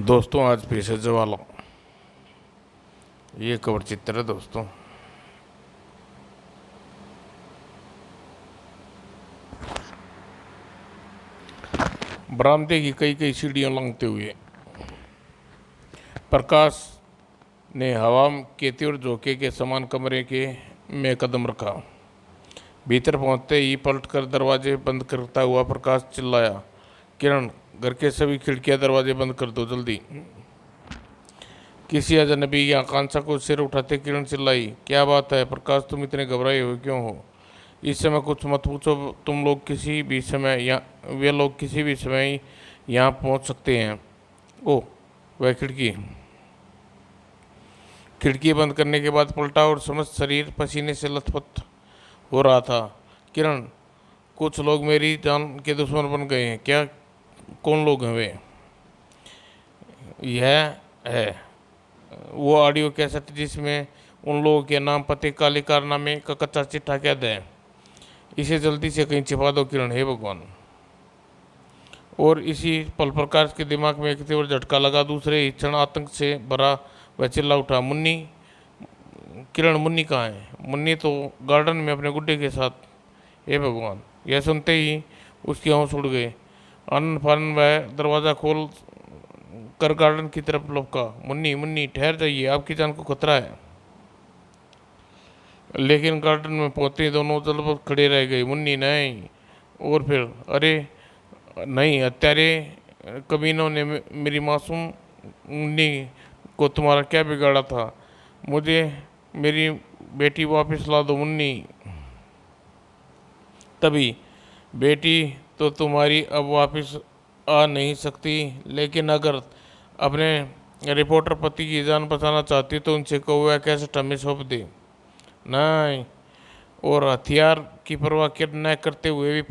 दोस्तों आज पेशेज वाला ये कवर चित्र है दोस्तों। बरामदे की कई कई सीढ़ियां लंघते हुए प्रकाश ने हवा के तीव्र झोंके के समान कमरे के में कदम रखा। भीतर पहुंचते ही पलटकर दरवाजे बंद करता हुआ प्रकाश चिल्लाया, किरण, घर के सभी खिड़कियां दरवाजे बंद कर दो जल्दी। किसी अजनबी की आकांक्षा को सिर उठाते किरण चिल्लाई, क्या बात है प्रकाश, तुम इतने घबराए हुए क्यों हो? इस समय कुछ मत पूछो, तुम लोग किसी भी समय यहाँ वे लोग किसी भी समय यहाँ पहुँच सकते हैं। ओह, वह खिड़की खिड़की बंद करने के बाद पलटा और समस्त शरीर पसीने से लथपथ हो रहा था। किरण, कुछ लोग मेरी जान के दुश्मन बन गए हैं क्या? कौन लोग हैं वे? यह है वो ऑडियो कैसेट जिसमें उन लोगों के नाम, पते, काले कारनामे का कच्चा चिट्ठा कैद है। इसे जल्दी से कहीं छिपा दो किरण, हे भगवान। और इसी पल प्रकाश के दिमाग में एक तीव्र झटका लगा। दूसरे ही क्षण आतंक से भरा वह चिल्ला उठा, मुन्नी, किरण, मुन्नी कहाँ है? मुन्नी तो गार्डन में अपने गुड्डे के साथ। हे भगवान! यह सुनते ही उसकी होश उड़ गए। आनन फानन वह दरवाज़ा खोल कर गार्डन की तरफ लपका। मुन्नी, मुन्नी, ठहर जाइए, आपकी जान को खतरा है। लेकिन गार्डन में पहुंचते ही दोनों जलबल खड़े रह गए। मुन्नी, नहीं। और फिर, अरे नहीं, हत्यारे कमीनों ने मेरी मासूम मुन्नी को तुम्हारा क्या बिगाड़ा था? मुझे मेरी बेटी वापस ला दो मुन्नी। तभी, बेटी तो तुम्हारी अब वापस आ नहीं सकती, लेकिन अगर अपने रिपोर्टर पति की जान बचाना चाहती तो उनसे कहो वह कैसेट हमें सौंप दे। नहीं। और हथियार की परवाह न करते हुए भी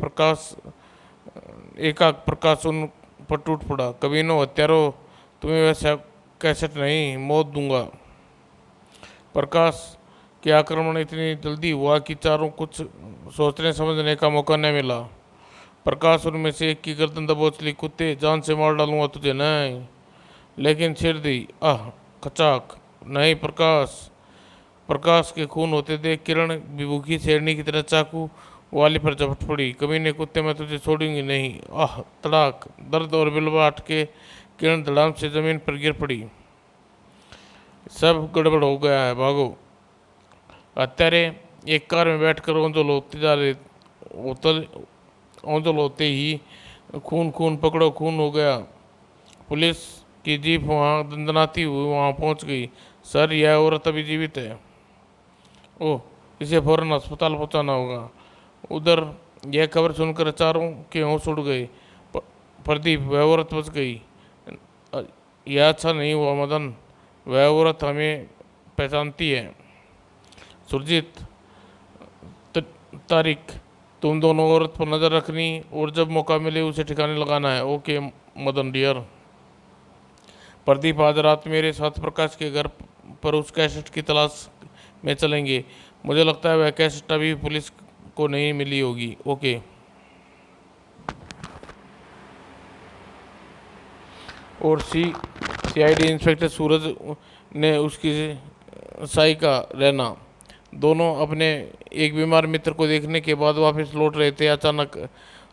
एकाक प्रकाश उन पर टूट पड़ा। कमीनों, हत्यारों, तुम्हें वैसा कैसेट नहीं, मौत दूंगा। प्रकाश के आक्रमण इतनी जल्दी हुआ कि चारों कुछ सोचने समझने का मौका न मिला। प्रकाश उनमें से एक की गर्दन दबोच ली। कुत्ते, जान से मार डालूंगा तुझे। नहीं। लेकिन सिर दी, आह, खचाक। नहीं प्रकाश। प्रकाश के खून होते देख किरण विभूखी शेरनी की तरह चाकू वाली पर झपट पड़ी। कमीने कुत्ते, मैं तुझे छोड़ूंगी नहीं। आह, तड़ाक। दर्द और बिलवाट के किरण धड़ाम से जमीन पर गिर पड़ी। सब गड़बड़ हो गया है, भागो। हत्यारे एक कार में बैठकर ओंजल होते जा रहे ओंजल होते ही खून खून पकड़ो खून हो गया। पुलिस की जीप वहाँ दंदनाती हुई वहाँ पहुँच गई। सर, यह औरत अभी जीवित है। ओह, इसे फौरन अस्पताल पहुँचाना होगा। उधर यह खबर सुनकर चारों के होश उड़ गए। प्रदीप, वह औरत बच गई। यह अच्छा नहीं हुआ मदन, वह औरत हमें पहचानती है। सुरजीत, तारिक, तुम दोनों औरत पर नज़र रखनी और जब मौका मिले उसे ठिकाने लगाना है। Okay Madan dear. प्रदीप, आज रात मेरे साथ प्रकाश के घर पर उस कैसेट की तलाश में चलेंगे। मुझे लगता है वह कैसेट अभी पुलिस को नहीं मिली होगी। ओके। और सीआईडी इंस्पेक्टर सूरज ने उसकी साई का रहना। दोनों अपने एक बीमार मित्र को देखने के बाद वापस लौट रहे थे। अचानक,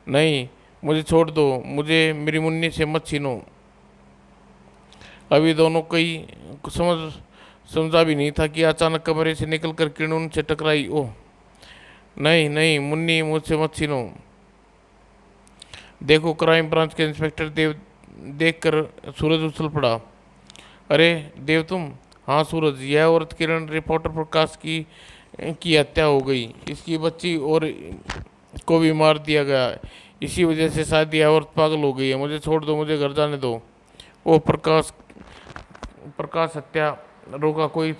नहीं, मुझे छोड़ दो, मुझे मेरी मुन्नी से मत छीनो। अभी दोनों कई समझा भी नहीं था कि अचानक कमरे से निकलकर किरण उनसे टकराई। ओह, नहीं नहीं मुन्नी, मुझसे मत छीनो। देखो, क्राइम ब्रांच के इंस्पेक्टर देव देखकर सूरज उछल पड़ा। अरे देव, तुम? हाँ सूरज, यह औरत किरण, रिपोर्टर प्रकाश की हत्या हो गई। इसकी बच्ची और को भी मार दिया गया। इसी वजह से शायद यह औरत पागल हो गई है। मुझे छोड़ दो, मुझे घर जाने दो। ओ प्रकाश, प्रकाश हत्या रोका कोई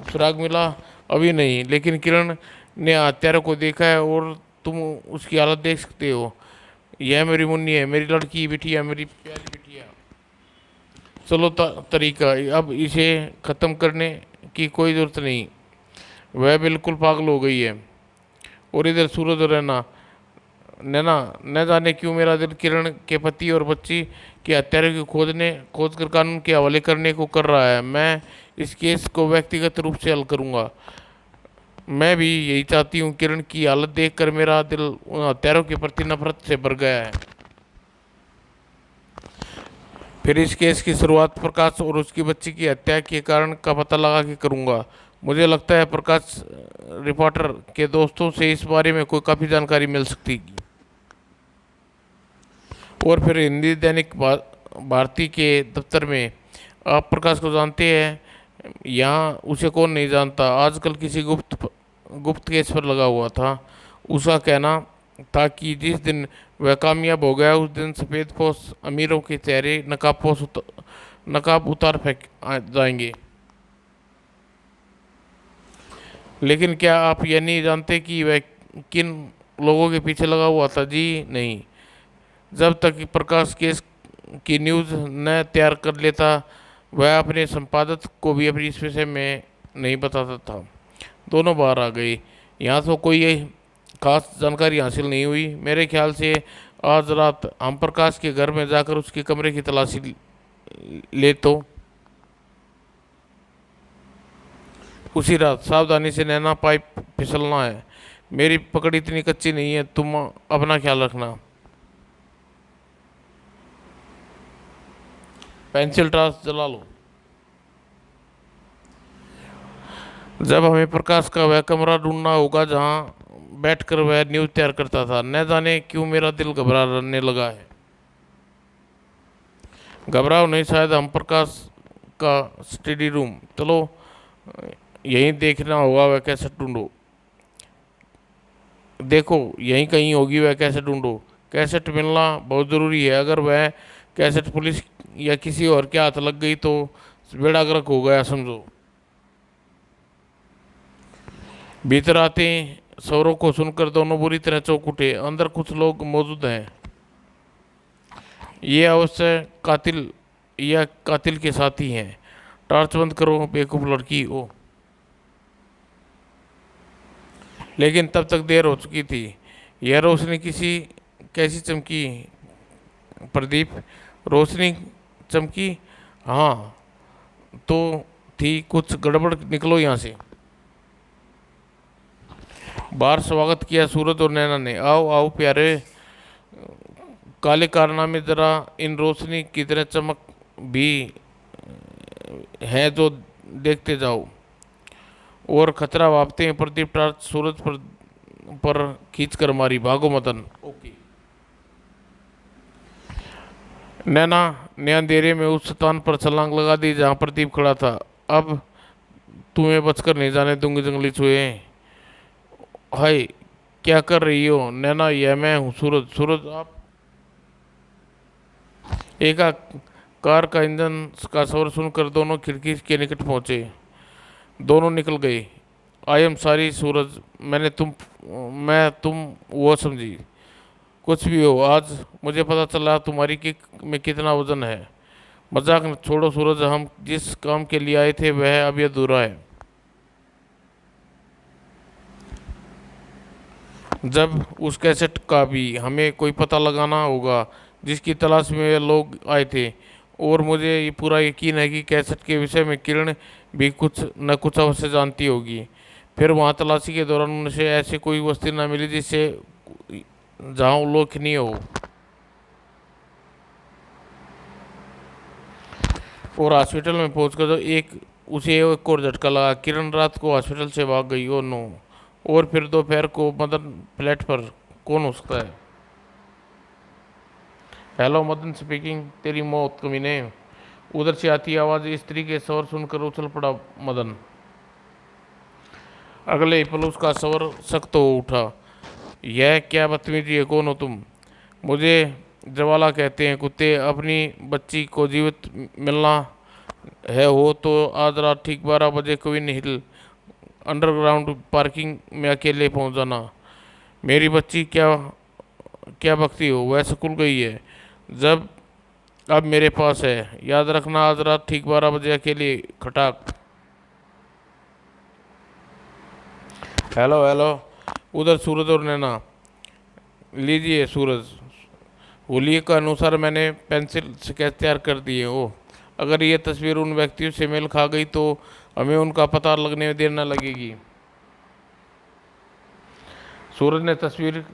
सुराग मिला? अभी नहीं, लेकिन किरण ने हत्यारों को देखा है और तुम उसकी हालत देख सकते हो। यह मेरी मुन्नी है, मेरी लड़की बिटिया, मेरी प्यारी बिटिया। चलो तरीका, अब इसे ख़त्म करने की कोई ज़रूरत नहीं। वह बिल्कुल पागल हो गई है। और इधर सूरज रहना, नैना, न जाने क्यों मेरा दिल किरण के पति और बच्ची के हत्यारे की खोज कर कानून के हवाले करने को कर रहा है। मैं इस केस को व्यक्तिगत रूप से हल करूंगा। मैं भी यही चाहती हूँ। किरण की हालत देखकर मेरा दिल उन हत्यारों के प्रति नफरत से भर गया है। फिर इस केस की शुरुआत प्रकाश और उसकी बच्ची की हत्या के कारण का पता लगा के करूंगा। मुझे लगता है प्रकाश रिपोर्टर के दोस्तों से इस बारे में कोई काफ़ी जानकारी मिल सकती है। और फिर हिंदी दैनिक भारती के दफ्तर में, आप प्रकाश को जानते हैं? यहाँ उसे कौन नहीं जानता, आजकल किसी गुप्त केस पर लगा हुआ था। उसका कहना था कि जिस दिन वह कामयाब हो गया उस दिन सफ़ेद पोश अमीरों के चेहरे नकाब उतार फेंक जाएंगे। लेकिन क्या आप यह नहीं जानते कि वह किन लोगों के पीछे लगा हुआ था? जी नहीं। जब तक कि प्रकाश केस की न्यूज़ न तैयार कर लेता, वह अपने संपादक को भी अपनी इस विषय में नहीं बताता था। दोनों बाहर आ गए। यहाँ तो कोई खास जानकारी हासिल नहीं हुई। मेरे ख्याल से आज रात हम प्रकाश के घर में जाकर उसके कमरे की तलाशी ले तो उसी रात सावधानी से नैना पाइप फिसलना है। मेरी पकड़ इतनी कच्ची नहीं है। तुम अपना ख्याल रखना। पेंसिल टार्च जला लो। जब हमें प्रकाश का वह कमरा ढूंढना होगा जहां बैठकर वह न्यूज़ तैयार करता था। न जाने क्यों मेरा दिल घबराने लगा है। घबराओ नहीं, शायद हम प्रकाश का स्टडी रूम, चलो यहीं देखना होगा। वह कैसे ढूंढो, देखो यहीं कहीं होगी। वह कैसे ढूंढो। कैसेट मिलना बहुत ज़रूरी है। अगर वह कैसेट पुलिस या किसी और के हाथ लग गई तो बेड़ा गर्क हो गया समझो। भीतर आते स्वरों को सुनकर दोनों बुरी तरह चौंक उठे। अंदर कुछ लोग मौजूद हैं। ये अवश्य कातिल के साथी हैं। टॉर्च बंद करो बेवकूफ़ लड़की। ओ, लेकिन तब तक देर हो चुकी थी। यह रोशनी कैसी चमकी प्रदीप? रोशनी चमकी? हाँ तो थी। कुछ गड़बड़, निकलो यहाँ से। बाहर स्वागत किया सूरज और नैना ने। आओ आओ प्यारे, काले कारनामे जरा इन रोशनी की तरह चमक भी है जो देखते जाओ। और खतरा भापते हैं प्रदीप टार्च सूरज पर खींच कर मारी। भागो मदन। ओके। नैना ने अंधेरे में उस स्थान पर छलांग लगा दी जहां प्रदीप खड़ा था। अब तुम्हें बचकर नहीं जाने दूंगी जंगली चूहे। हाय, क्या कर रही हो? नैना, यह मैं हूँ सूरज। सूरज आप? एक कार का इंजन का शोर सुनकर दोनों खिड़की के निकट पहुंचे। दोनों निकल गए। आई एम सॉरी सूरज, मैं तुम वो समझी। कुछ भी हो, आज मुझे पता चला तुम्हारी किक में कितना वजन है। मजाक न छोड़ो सूरज, हम जिस काम के लिए आए थे वह अभी अधूरा है। जब उस कैसेट का भी हमें कोई पता लगाना होगा जिसकी तलाश में वे लोग आए थे। और मुझे ये पूरा यकीन है कि कैसेट के विषय में किरण भी कुछ न कुछ अवश्य जानती होगी। फिर वहाँ तलाशी के दौरान उनसे ऐसी कोई वस्तु न मिली जिससे जहाँ उल्लेखनीय हो। और हॉस्पिटल में पहुंचकर जो उसे एक और झटका लगा। किरण रात को हॉस्पिटल से भाग गई। Oh no. और फिर दोपहर को मदन फ्लैट पर। कौन हो सकता है? Hello, Madan speaking. तेरी मौत कमीने। उधर से आती आवाज़ स्त्री के स्वर सुनकर उछल पड़ा मदन। अगले ही पल उसका स्वर सख्त हो उठा। यह क्या बदतमीजी है? कौन हो तुम? मुझे जवाला कहते हैं कुत्ते। अपनी बच्ची को जीवित मिलना है हो तो आज रात ठीक 12 बजे क्वीन हिल अंडरग्राउंड पार्किंग में अकेले पहुंच जाना। मेरी बच्ची क्या क्या बकती हो? वह स्कूल गई है। जब अब मेरे पास है। याद रखना, आज रात ठीक 12 बजे अकेले। खटाक। Hello hello. उधर सूरज और नैना। लीजिए सूरज, हुलिये के अनुसार मैंने पेंसिल स्केच तैयार कर दिए हो। अगर ये तस्वीर उन व्यक्तियों से मेल खा गई तो हमें उनका पता लगने में देर न लगेगी। सूरज ने तस्वीर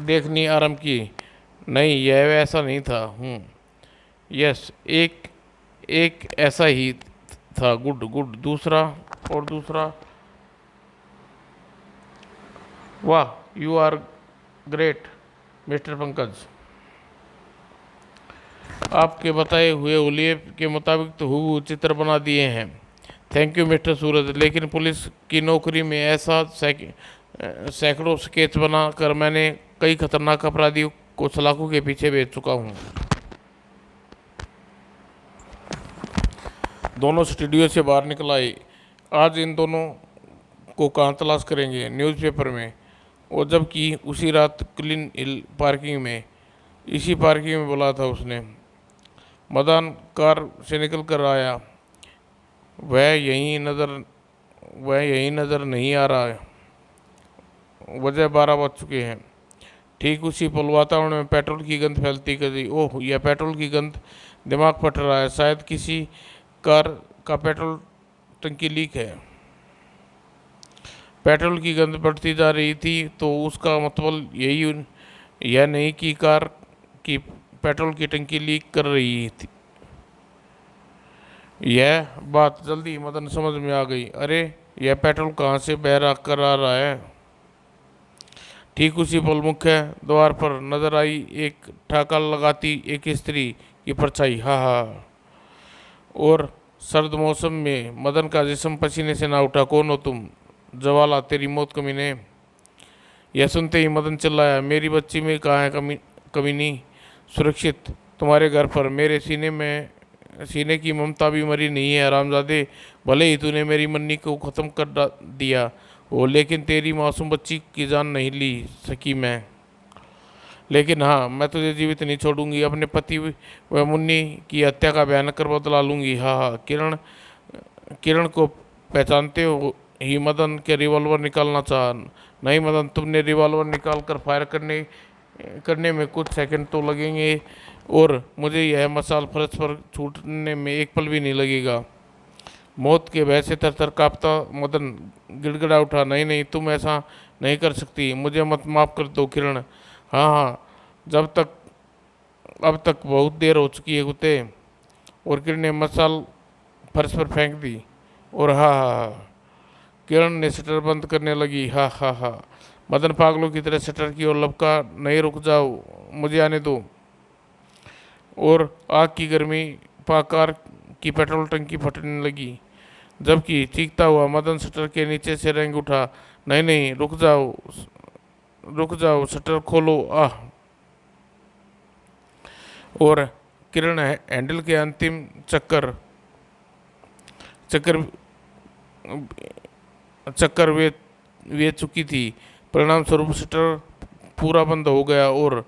देखनी आरंभ की। नहीं, यह ऐसा नहीं था। यस, एक एक ऐसा ही था। Good good. दूसरा और दूसरा। वाह, you are great mister Pankaj. आपके बताए हुए उल्लेख के मुताबिक तो हूबहू चित्र बना दिए हैं। थैंक यू मिस्टर सूरज, लेकिन पुलिस की नौकरी में ऐसा सैकड़ों स्केच बना कर मैंने कई खतरनाक अपराधियों को सलाखों के पीछे भेज चुका हूँ। दोनों स्टूडियो से बाहर निकल आए। आज इन दोनों को कहाँ तलाश करेंगे? न्यूज़पेपर में। और जबकि उसी रात क्लीन हिल पार्किंग में, इसी पार्किंग में बोला था उसने। मदान कार से निकल कर आया। वह यहीं नज़र नहीं आ रहा है। वजह 12 बज चुके हैं। ठीक उसी पल वातावरण में पेट्रोल की गंध फैलती गई। ओह, यह पेट्रोल की गंध! दिमाग फट रहा है। शायद किसी कार का पेट्रोल टंकी लीक है। पेट्रोल की गंध बढ़ती जा रही थी तो उसका मतलब यह नहीं कि कार की पेट्रोल की टंकी लीक कर रही थी। यह बात जल्दी मदन समझ में आ गई। अरे, यह पेट्रोल कहाँ से बह कर आ रहा है? ठीक उसी पल मुख्य द्वार पर नजर आई एक ठाका लगाती एक स्त्री की परछाई। हा हा। और सर्द मौसम में मदन का जिस्म पसीने से ना उठा। कौन हो तुम? जवाला, तेरी मौत कमीने। यह सुनते ही मदन चिल्लाया, मेरी बच्ची में कहाँ है कमीनी? सुरक्षित तुम्हारे घर पर। मेरे सीने की ममता भी मरी नहीं है हरामजादे। भले ही तूने मेरी मन्नी को ख़त्म कर दिया हो, लेकिन तेरी मासूम बच्ची की जान नहीं ली सकी मैं। लेकिन हाँ, मैं तुझे जीवित नहीं छोड़ूंगी। अपने पति व मुन्नी की हत्या का भयानक कर बदला लूंगी। हाँ हाँ। किरण किरण को पहचानते हो ही मदन के रिवॉल्वर निकालना चाहा। नहीं मदन, तुमने रिवॉल्वर निकाल कर फायर करने में कुछ सेकंड तो लगेंगे, और मुझे यह मसाल फर्श पर छूटने में एक पल भी नहीं लगेगा। मौत के भय से थर थर कांपता मदन गिड़गिड़ा उठा। नहीं नहीं, तुम ऐसा नहीं कर सकती। मुझे मत माफ़ कर दो किरण। हाँ हाँ, अब तक बहुत देर हो चुकी है कुत्ते। और किरण ने मसाल फर्श पर फेंक दी। और हाँ हाँ हाँ, किरण ने शटर बंद करने लगी। हाँ हाँ हाँ। मदन पागलों की तरह शटर की ओर लपका। नहीं, रुक जाओ, मुझे आने दो। और आग की गर्मी पाकार की पेट्रोल टंकी फटने लगी। जबकि चीखता हुआ मदन शटर के नीचे से रेंग उठा। नहीं नहीं, रुक जाओ, शटर खोलो। आह। और किरण हैंडल के अंतिम चक्कर चक्कर चक्कर वे चुकी थी। परिणाम स्वरूप शटर पूरा बंद हो गया। और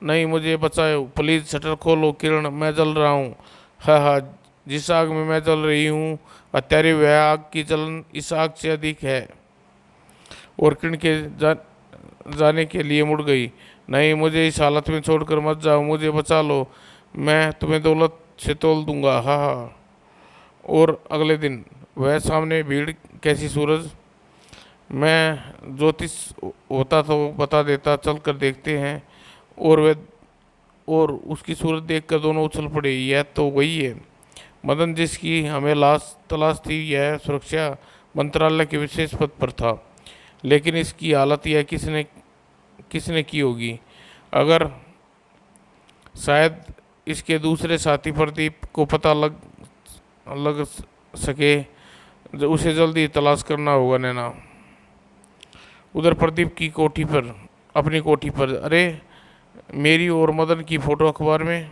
नहीं, मुझे बचाओ प्लीज़, शटर खोलो किरण, मैं जल रहा हूँ। हाँ हाँ, जिस आग में मैं जल रही हूँ अत्यारे वह आग की जलन इस आग से अधिक है। और किरण के जाने के लिए मुड़ गई। नहीं, मुझे इस हालत में छोड़कर मत जाओ, मुझे बचा लो, मैं तुम्हें दौलत से तोल दूंगा। हाँ हाँ। और अगले दिन वह सामने भीड़ कैसी सूरज? मैं ज्योतिष होता तो बता देता, चल कर देखते हैं। और उसकी सूरत देखकर दोनों उछल पड़े। यह तो वही है मदन जिसकी हमें लाश तलाश थी। यह सुरक्षा मंत्रालय के विशेष पद पर था। लेकिन इसकी हालत यह किसने की होगी? अगर शायद इसके दूसरे साथी प्रदीप को पता लग सके, उसे जल्दी तलाश करना होगा नैना। उधर प्रदीप की अपनी कोठी पर। अरे, मेरी और मदन की फोटो अखबार में।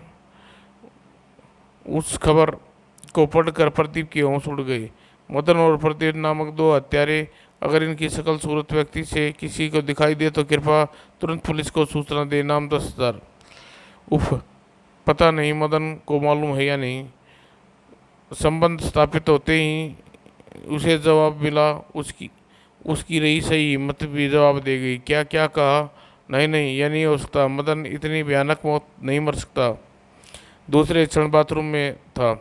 उस खबर को पढ़कर प्रदीप की होश उड़ गई। मदन और प्रदीप नामक दो हत्यारे, अगर इनकी शकल सूरत व्यक्ति से किसी को दिखाई दे तो कृपया तुरंत पुलिस को सूचना दे। नाम 10,000। उफ, पता नहीं मदन को मालूम है या नहीं। संबंध स्थापित होते ही उसे जवाब मिला। उसकी रही सही हिम्मत भी जवाब दे गई। क्या क्या कहा? नहीं नहीं, यह नहीं हो सकता। मदन इतनी भयानक मौत नहीं मर सकता। दूसरे क्षण बाथरूम में था।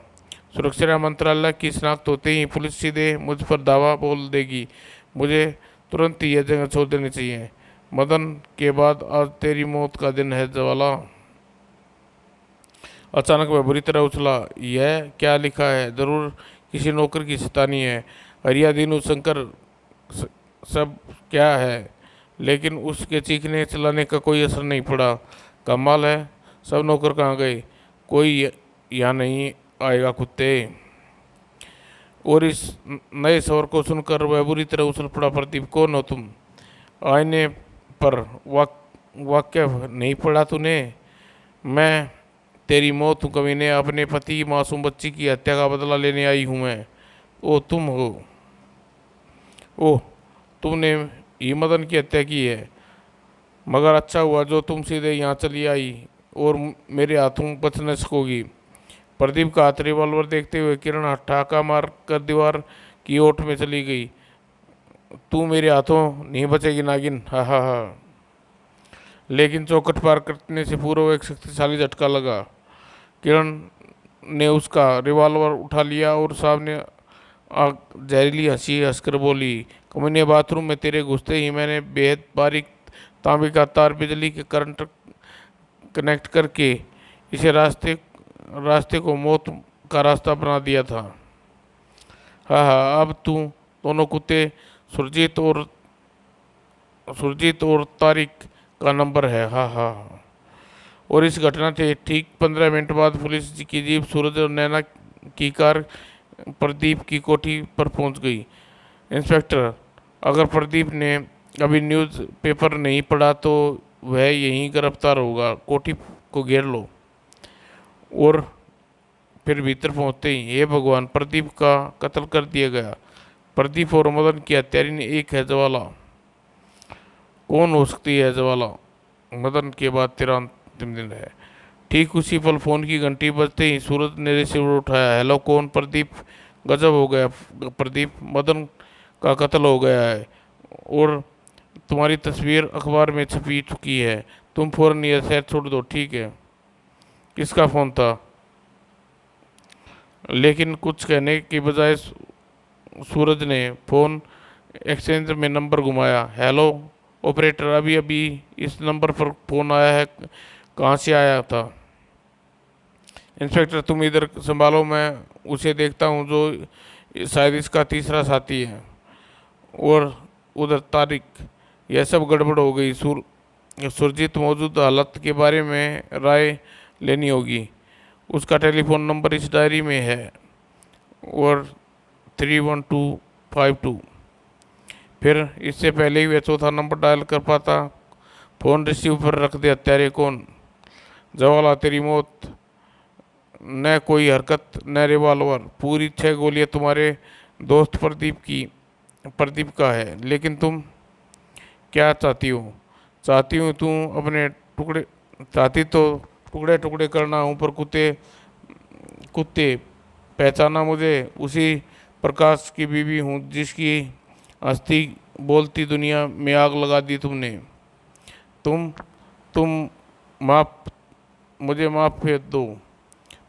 सुरक्षा मंत्रालय की शिनाख्त होते ही पुलिस सीधे मुझ पर दावा बोल देगी। मुझे तुरंत ही यह जगह छोड़ देनी चाहिए। मदन के बाद आज तेरी मौत का दिन है ज्वाला। अचानक वह बुरी तरह उछला। यह क्या लिखा है? जरूर किसी नौकर की शैतानी है। हरिया दीनू शंकर स- सब क्या है? लेकिन उसके चीखने चिल्लाने का कोई असर नहीं पड़ा। कमाल है, सब नौकर कहाँ गए? कोई यहाँ नहीं आएगा कुत्ते। और इस नए शोर को सुनकर वह बुरी तरह उछल पड़ा। प्रदीप, कौन हो तुम? आईने पर वाक्य नहीं पड़ा तूने? मैं तेरी मौत हूँ कमीने। अपने पति की मासूम बच्ची की हत्या का बदला लेने आई हूँ मैं। ओ तुम हो? ओह, तुमने ही मदन की हत्या की है? मगर अच्छा हुआ जो तुम सीधे यहाँ चली आई और मेरे हाथों बच न सकोगी। प्रदीप का हाथ रिवॉल्वर देखते हुए किरण ठहाका मार कर दीवार की ओट में चली गई। तू मेरे हाथों नहीं बचेगी नागिन, हा हा हा। लेकिन चौखट पार करने से पूर्व एक शक्तिशाली झटका लगा। किरण ने उसका रिवॉल्वर उठा लिया और सामने जहरीली हंसी हंसकर बोली, कमीने, बाथरूम में तेरे घुसते ही मैंने बेहद बारीक तांबे का तार बिजली के करंट कनेक्ट करके इसे रास्ते रास्ते को मौत का रास्ता बना दिया था। हाँ हाँ, अब तू दोनों कुत्ते सुरजीत और तारिक का नंबर है। हाँ हाँ हाँ। और इस घटना से ठीक 15 मिनट बाद पुलिस की जीप सूरज और नैना की कार प्रदीप की कोठी पर पहुंच गई। इंस्पेक्टर, अगर प्रदीप ने अभी न्यूज़ पेपर नहीं पढ़ा तो वह यहीं गिरफ्तार होगा। कोठी को घेर लो। और फिर भीतर पहुंचते ही, हे भगवान, प्रदीप का कत्ल कर दिया गया। प्रदीप और मदन की हत्यारी ने एक है ज्वाला। कौन हो सकती है ज्वाला? मदन के बाद तेरा अंतिम दिन है। ठीक उसी पल फोन की घंटी बजते ही सूरज ने रिसीवर उठाया। हेलो, कौन? प्रदीप। गजब हो गया प्रदीप, मदन का कत्ल हो गया है और तुम्हारी तस्वीर अखबार में छपी चुकी है। तुम फौरन यह शहर छोड़ दो, ठीक है? किसका फोन था? लेकिन कुछ कहने के बजाय सूरज ने फोन एक्सचेंज में नंबर घुमाया। हेलो ऑपरेटर, अभी अभी इस नंबर पर फोन आया है। कहाँ से आया था? इंस्पेक्टर, तुम इधर संभालो, मैं उसे देखता हूँ जो शायद इसका तीसरा साथी है। और उधर तारिक। यह सब गड़बड़ हो गई। सुरजीत मौजूद हालत के बारे में राय लेनी होगी। उसका टेलीफोन नंबर इस डायरी में है और 31252। फिर इससे पहले ही वह चौथा नंबर डायल कर पाता। फ़ोन रिसीव पर रख दे। हत्यारे कौन? जवाला, तेरी मौत। न कोई हरकत, न रिवॉल्वर। पूरी 6 गोलियां तुम्हारे दोस्त प्रदीप का है। लेकिन तुम क्या चाहती हो? चाहती हूँ तू अपने टुकड़े चाहती तो टुकड़े टुकड़े करना हूँ, पर कुत्ते कुत्ते पहचाना मुझे? उसी प्रकाश की बीवी हूँ जिसकी हंसती बोलती दुनिया में आग लगा दी तुमने। तुम तुम माफ मुझे माफ कर दो।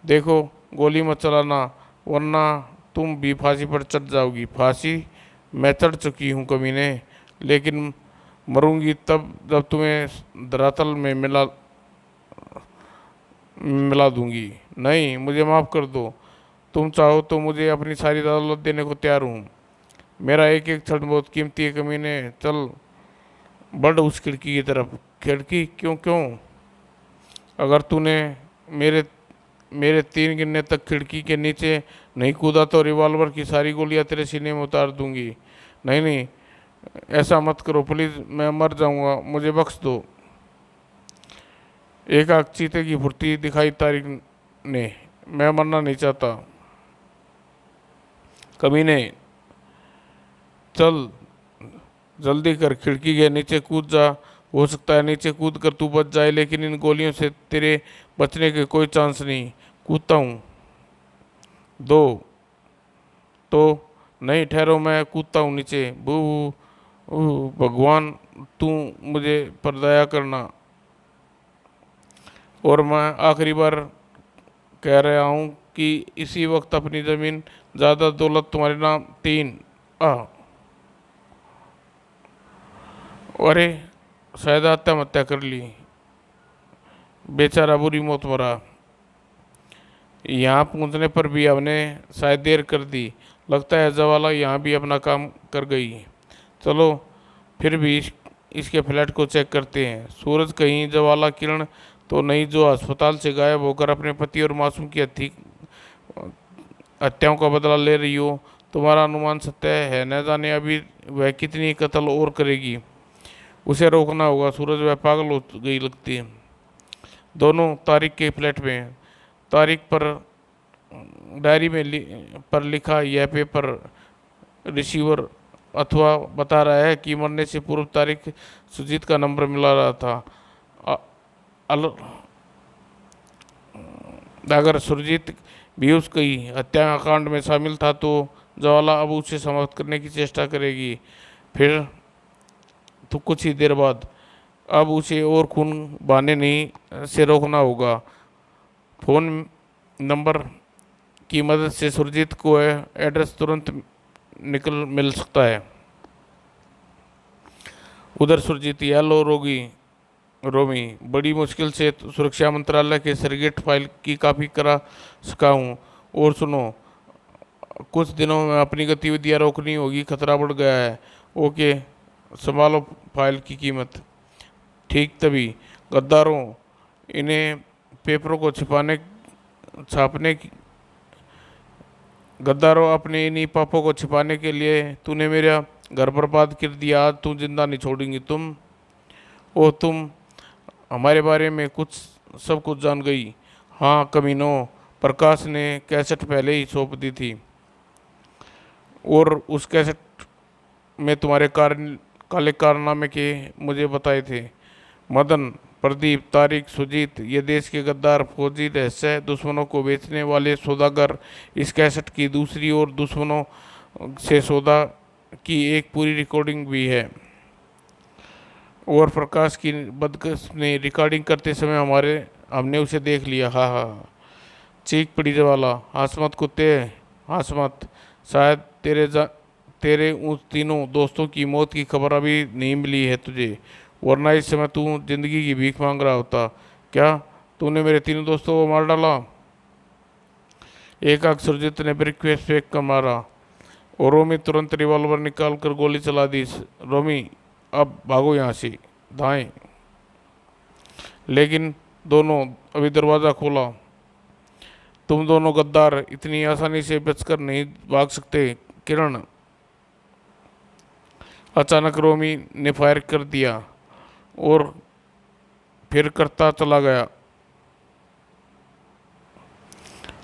देखो, गोली मत चलाना, वरना तुम भी फांसी पर चढ़ जाओगी। फांसी मैं चढ़ चुकी हूँ कमीने, लेकिन मरूंगी तब जब तुम्हें धरातल में मिला दूंगी। नहीं, मुझे माफ़ कर दो। तुम चाहो तो मुझे अपनी सारी दौलत देने को तैयार हूँ। मेरा एक एक क्षण बहुत कीमती है कमीने। चल बढ़ उस खिड़की की तरफ। खिड़की? क्यों क्यों? अगर तूने मेरे मेरे 3 गिनने तक खिड़की के नीचे नहीं कूदा तो रिवॉल्वर की सारी गोलियां तेरे सीने में उतार दूंगी। नहीं नहीं, ऐसा मत करो प्लीज़, मैं मर जाऊंगा, मुझे बख्श दो। एक आग चीते की फुर्ती दिखाई तारिक ने। मैं मरना नहीं चाहता कमीने। चल जल्दी कर, खिड़की के नीचे कूद जा। हो सकता है नीचे कूद कर तू बच जाए, लेकिन इन गोलियों से तेरे बचने के कोई चांस नहीं। कूदता हूँ। दो तो नहीं, ठहरो, मैं कूदता हूँ नीचे। भगवान, तू मुझे पर दया करना, और मैं आखिरी बार कह रहा हूँ कि इसी वक्त अपनी ज़मीन ज़्यादा दौलत तुम्हारे नाम। तीन। आ अरे, शायद आत्महत्या कर ली, बेचारा बुरी मौत मरा। यहाँ पहुँचने पर भी हमने शायद देर कर दी, लगता है जवाला यहाँ भी अपना काम कर गई। चलो फिर भी इसके फ्लैट को चेक करते हैं। सूरज, कहीं जवाला किरण तो नहीं जो अस्पताल से गायब होकर अपने पति और मासूम की हत्याओं का बदला ले रही हो? तुम्हारा अनुमान सत्य है, न जाने अभी वह कितनी कत्ल और करेगी। उसे रोकना होगा सूरज, वह पागल हो गई लगती है। दोनों तारिक के फ्लैट में हैं। तारिक पर डायरी में पर लिखा यह पेपर रिसीवर अथवा बता रहा है कि मरने से पूर्व तारिक सुजीत का नंबर मिला रहा था। अ- अल- अगर सुरजीत भी उसकी हत्याकांड में शामिल था तो ज्वाला अब उसे समाप्त करने की चेष्टा करेगी। फिर तो कुछ ही देर बाद अब उसे और खून बहाने नहीं से रोकना होगा। फोन नंबर की मदद से सुरजीत को एड्रेस तुरंत मिल सकता है। उधर सुरजीत, या लो रोगी रोमी, बड़ी मुश्किल से सुरक्षा मंत्रालय के सरगेट फाइल की कॉपी करा सका हूँ। और सुनो, कुछ दिनों में अपनी गतिविधियाँ रोकनी होगी, खतरा बढ़ गया है। ओके, संभालो फाइल की कीमत। ठीक तभी गद्दारों, इन्हें पेपरों को छापने की गद्दारों, अपने इन्हीं पापों को छिपाने के लिए तूने मेरा घर बर्बाद कर दिया। आज तू जिंदा नहीं छोड़ेंगी तुम। ओ तुम हमारे बारे में सब कुछ जान गई। हाँ कमीनों, प्रकाश ने कैसेट पहले ही सौंप दी थी, और उस कैसेट में तुम्हारे काले कारनामे के मुझे बताए थे। मदन, प्रदीप, तारिक, सुजीत, ये देश के गद्दार, फौजी, रहस्य, दुश्मनों को बेचने वाले सौदागर। इस कैसेट की दूसरी ओर दुश्मनों से सौदा की एक पूरी रिकॉर्डिंग भी है। और प्रकाश की बदकश ने रिकॉर्डिंग करते समय हमने उसे देख लिया। हाँ हाँ, चीख पड़ी वाला, हंस मत कुत्ते, हंस मत। शायद तेरे उन तीनों दोस्तों की मौत की खबर अभी नहीं मिली है तुझे, वरना इस समय तू जिंदगी की भीख मांग रहा होता। क्या तूने मेरे तीनों दोस्तों को मार डाला? एक सुरजीत ने ब्रिकफेस्ट फेंक कर मारा, और रोमी तुरंत रिवॉल्वर निकाल कर गोली चला दी। रोमी, अब भागो यहाँ से, दाएं। लेकिन दोनों, अभी दरवाज़ा खोला। तुम दोनों गद्दार इतनी आसानी से बचकर नहीं भाग सकते। किरण, अचानक रोमी ने फायर कर दिया और फिर करता चला गया,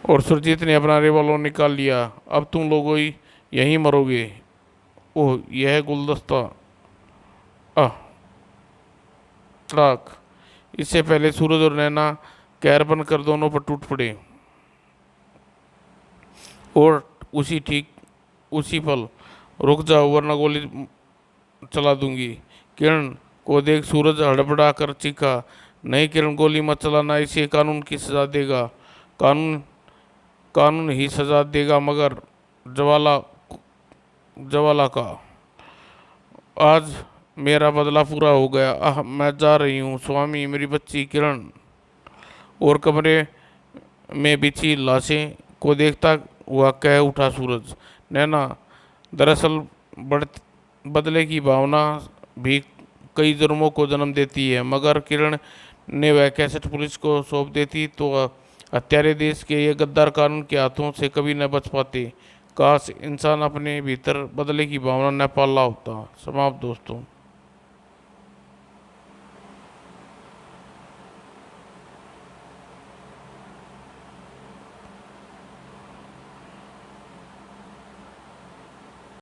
और सुरजीत ने अपना रिवॉल्वर निकाल लिया। अब तुम लोग ही यहीं मरोगे। ओह, यह गुलदस्ता। आह, ट्रक। इससे पहले सूरज और नैना कहर बनकर दोनों पर टूट पड़े, और उसी पल, रुक जाओ वरना गोली चला दूंगी। किरण को देख सूरज हड़बड़ा कर चीखा, नहीं किरण, गोली मत चलाना, इसे कानून की सजा देगा। कानून कानून ही सजा देगा, मगर जवाला जवाला का। आज मेरा बदला पूरा हो गया। आह, मैं जा रही हूँ स्वामी, मेरी बच्ची किरण। और कमरे में बिछी लाशें को देखता हुआ कह उठा सूरज। नैना, दरअसल बढ़ बदले की भावना भी कई जुर्मों को जन्म देती है, मगर किरण ने वह कैसेट पुलिस को सौंप देती तो हत्यारे देश के ये गद्दार कानून के हाथों से कभी न बच पाते। काश इंसान अपने भीतर बदले की भावना न पाला होता। समाप्त दोस्तों।